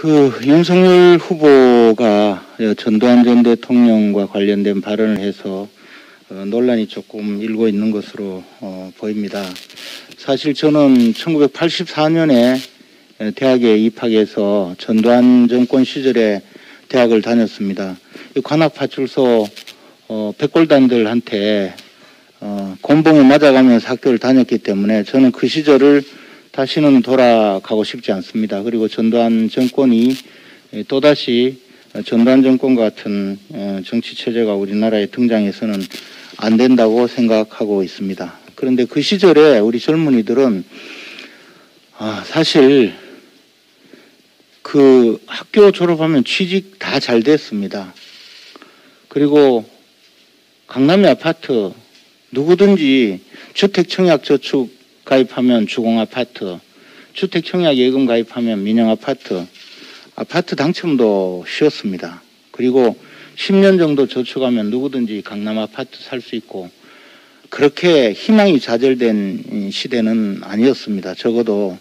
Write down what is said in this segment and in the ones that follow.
윤석열 후보가 전두환 전 대통령과 관련된 발언을 해서 논란이 조금 일고 있는 것으로 보입니다. 사실 저는 1984년에 대학에 입학해서 전두환 정권 시절에 대학을 다녔습니다. 관악파출소 백골단들한테 곤봉에 맞아가면서 학교를 다녔기 때문에 저는 그 시절을 다시는 돌아가고 싶지 않습니다. 그리고 전두환 정권이 또다시 전두환 정권과 같은 정치 체제가 우리나라에 등장해서는 안 된다고 생각하고 있습니다. 그런데 그 시절에 우리 젊은이들은 사실 그 학교 졸업하면 취직 다 잘 됐습니다. 그리고 강남의 아파트 누구든지 주택청약저축 가입하면 주공아파트, 주택청약예금 가입하면 민영아파트, 아파트 당첨도 쉬웠습니다. 그리고 10년 정도 저축하면 누구든지 강남아파트 살 수 있고 그렇게 희망이 좌절된 시대는 아니었습니다. 적어도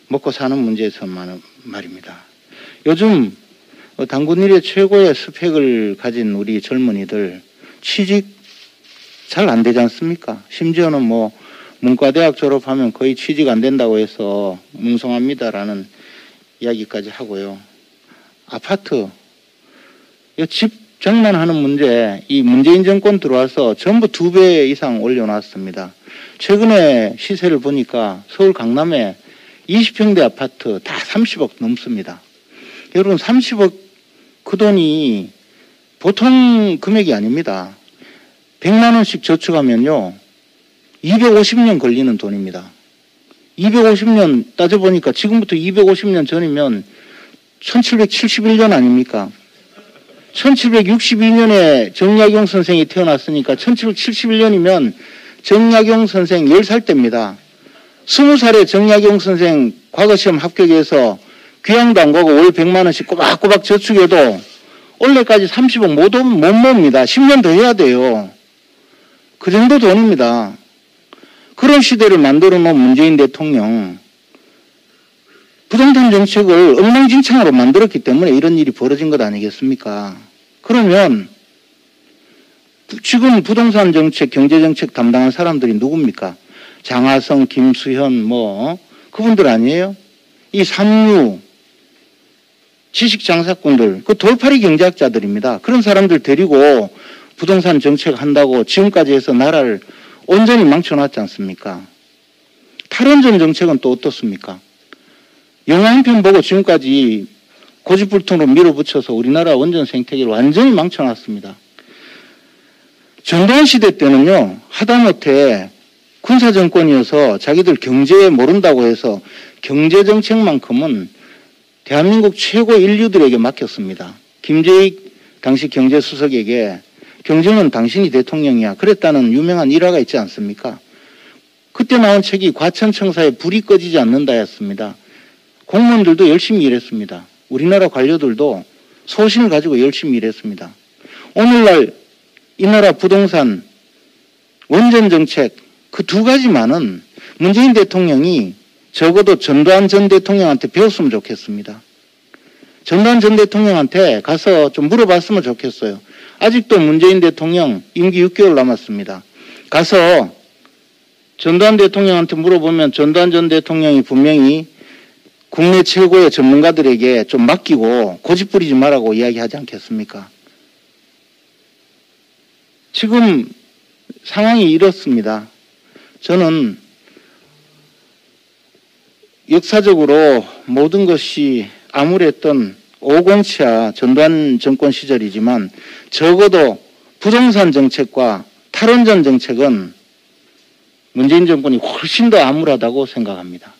먹고 사는 문제에서만 말입니다. 요즘 당군 일의 최고의 스펙을 가진 우리 젊은이들 취직 잘 안 되지 않습니까? 심지어는 문과대학 졸업하면 거의 취직 안 된다고 해서 뭉성합니다라는 이야기까지 하고요. 아파트, 집 장만하는 문제, 이 문재인 정권 들어와서 전부 2배 이상 올려놨습니다. 최근에 시세를 보니까 서울 강남에 20평대 아파트 다 30억 넘습니다. 여러분 30억 그 돈이 보통 금액이 아닙니다. 100만 원씩 저축하면요. 250년 걸리는 돈입니다. 250년 따져보니까 지금부터 250년 전이면 1771년 아닙니까? 1762년에 정약용 선생이 태어났으니까 1771년이면 정약용 선생 10살 때입니다. 20살에 정약용 선생 과거시험 합격해서 귀향도 안 가고 월 100만 원씩 꼬박꼬박 저축해도 올해까지 30억 못 모읍니다. 10년 더 해야 돼요. 그 정도 돈입니다. 그런 시대를 만들어 놓은 문재인 대통령, 부동산 정책을 엉망진창으로 만들었기 때문에 이런 일이 벌어진 것 아니겠습니까? 그러면 지금 부동산 정책, 경제 정책 담당한 사람들이 누굽니까? 장하성, 김수현 그분들 아니에요? 이 삼류 지식 장사꾼들, 그 돌팔이 경제학자들입니다. 그런 사람들 데리고 부동산 정책 한다고 지금까지 해서 나라를 온전히 망쳐놨지 않습니까? 탈원전 정책은 또 어떻습니까? 영화 한 편 보고 지금까지 고집불통으로 밀어붙여서 우리나라 원전 생태계를 완전히 망쳐놨습니다. 전두환 시대 때는요, 하다못해 군사정권이어서 자기들 경제에 모른다고 해서 경제정책만큼은 대한민국 최고 인류들에게 맡겼습니다. 김재익 당시 경제수석에게 경제는 당신이 대통령이야. 그랬다는 유명한 일화가 있지 않습니까? 그때 나온 책이 과천청사에 불이 꺼지지 않는다였습니다. 공무원들도 열심히 일했습니다. 우리나라 관료들도 소신을 가지고 열심히 일했습니다. 오늘날 이 나라 부동산, 원전 정책 그 2가지만은 문재인 대통령이 적어도 전두환 전 대통령한테 배웠으면 좋겠습니다. 전두환 전 대통령한테 가서 좀 물어봤으면 좋겠어요. 아직도 문재인 대통령 임기 6개월 남았습니다. 가서 전두환 대통령한테 물어보면 전두환 전 대통령이 분명히 국내 최고의 전문가들에게 좀 맡기고 고집 부리지 말라고 이야기하지 않겠습니까? 지금 상황이 이렇습니다. 저는 역사적으로 모든 것이 암울했던 507야 전두환 정권 시절이지만 적어도 부동산 정책과 탈원전 정책은 문재인 정권이 훨씬 더 암울하다고 생각합니다.